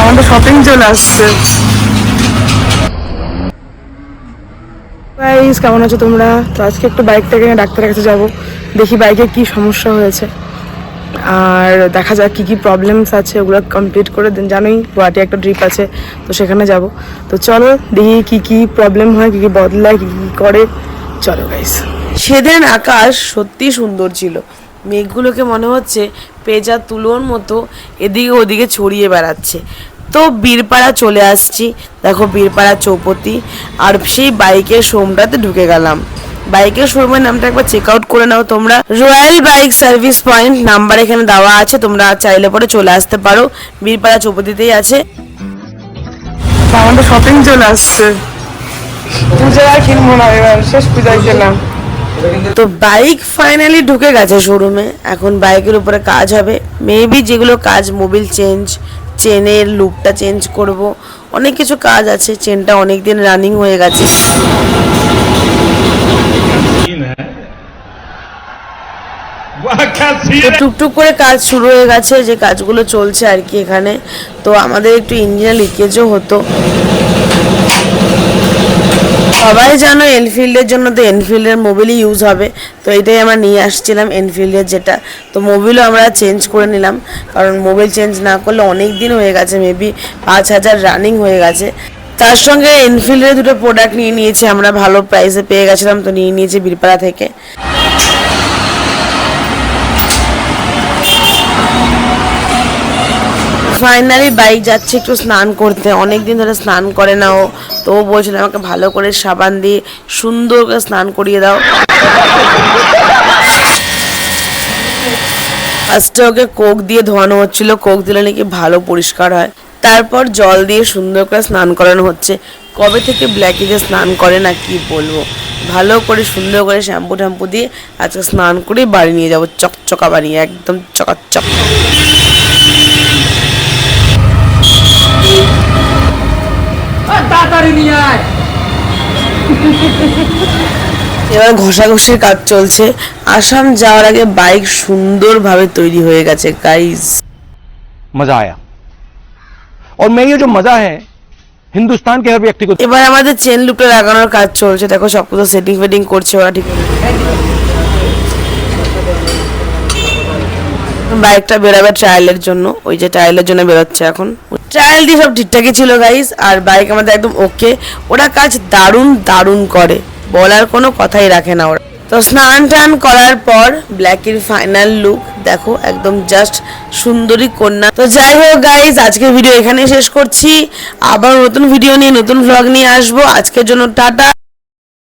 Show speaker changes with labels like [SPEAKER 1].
[SPEAKER 1] আমাদের শপিং চলে আসছে। গাইস, কেমন আছো তোমরা? তো আজকে একটু বাইকটাকে নিয়ে ডাক্তারের কাছে যাবো, দেখি বাইকে কি সমস্যা হয়েছে আর দেখা যাক কি কি প্রবলেমস আছে, ওগুলো কমপ্লিট করে দেন। জানোই গুয়াহাটি একটা ট্রিপ আছে, তো সেখানে যাব। তো চলো দেখি কি কি প্রবলেম হয়, কি কি বদলায়, কি কি করে। চলো গাইস।
[SPEAKER 2] সেদিন আকাশ সত্যি সুন্দর ছিল, মেঘগুলোকে মনে হচ্ছে পেঁজা তুলোর মতো এদিকে ওদিকে ছড়িয়ে বেড়াচ্ছে। তো বীরপাড়া চলে আসছি, দেখো বীরপাড়া চৌপতি, আর সেই বাইকের শোরুমটাতে ঢুকে গেলাম। বাইকের শোরুমের নামটা একবার চেক আউট করে নাও তোমরা, royal bike service point number এখানে দেওয়া আছে, তোমরা চাইলে পরে চলে আসতে পারো, বীরপাড়া চৌপতিতেই আছে।
[SPEAKER 1] আমাদের শপিং চলে আসছে, পূজা আর কিনবো না, এবার শেষ পূজায় গেলাম।
[SPEAKER 2] তো বাইক ফাইনালি ঢুকে গেছে শোরুমে, এখন বাইকের উপরে কাজ হবে। মেবি যেগুলো কাজ, মোবিল চেঞ্জ, চেনের লুপটা চেঞ্জ করব, অনেক কিছু কাজ আছে। চেনটা অনেক দিন রানিং হয়ে গেছে। টুকটুক করে কাজ শুরু হয়ে গেছে, যে কাজগুলো চলছে আর কি এখানে। তো আমাদের একটু ইঞ্জিনের লিকেজও হতো। সবাই জানো এনফিল্ডের জন্য তো এনফিল্ডের মোবিলই ইউজ হবে, তো এটাই আমরা নিয়ে আসছিলাম এনফিল্ডের যেটা। তো মোবিলও আমরা চেঞ্জ করে নিলাম, কারণ মোবিল চেঞ্জ না করলে অনেক দিন হয়ে গেছে, মেবি 5000 রানিং হয়ে গেছে। তার সঙ্গে এনফিল্ডের দুটো প্রোডাক্ট নিয়ে নিয়েছি আমরা, ভালো প্রাইসে পেয়ে গেছিলাম, তো নিয়ে নিয়েছি বীরপাড়া থেকে। ফাইনালি বাইক যাচ্ছে একটু স্নান করতে, অনেকদিন ধরে স্নান করে না ও, তো ও বলছিল আমাকে ভালো করে সাবান দিয়ে সুন্দর করে স্নান করিয়ে দাও। ফার্স্টে ওকে কোক দিয়ে ধোয়ানো হচ্ছিল, কোক দিলে নাকি ভালো পরিষ্কার হয়। তারপর জল দিয়ে সুন্দর করে স্নান করানো হচ্ছে। কবে থেকে ব্ল্যাকিতে স্নান করে না কি বলবো, ভালো করে সুন্দর করে শ্যাম্পু ট্যাম্পু দিয়ে আজকে স্নান করে বাড়ি নিয়ে যাবো, চকচকা বানিয়ে, একদম চকাচক। এবার ঘষাঘষির কাজ চলছে। আসাম যাওয়ার আগে বাইক সুন্দরভাবে তৈরি হয়ে গেছে গাইস।
[SPEAKER 3] मजा आया और मैं ये जो मजा है हिंदुस्तान के हर व्यक्ति को।
[SPEAKER 2] এবার আমাদের চেন লুপটা লাগানোর কাজ চলছে, দেখো সব কিছু সেটিং ফেটিং করছে ওরা, ঠিক বাইকটা বেরোবে ট্রায়ালের জন্য, ওই যে ট্রায়ালের জন্য বেরোচ্ছে এখন। ট্রায়াল দিয়ে সব ঠিকঠাকই ছিল গাইস, আর বাইক আমাদের একদম ওকে। ওরা কাজ দারুণ দারুণ করে, বলার কোনো কথাই রাখে না ওরা। তো স্নান টান করার পর ব্ল্যাকের ফাইনাল লুক দেখো, একদম জাস্ট সুন্দরী কন্যা। তো যাই হোক গাইস, আজকের ভিডিও এখানেই শেষ করছি, আবার নতুন ভিডিও নিয়ে নতুন ভ্লগ নিয়ে আসবো। আজকের জন্য টাটা।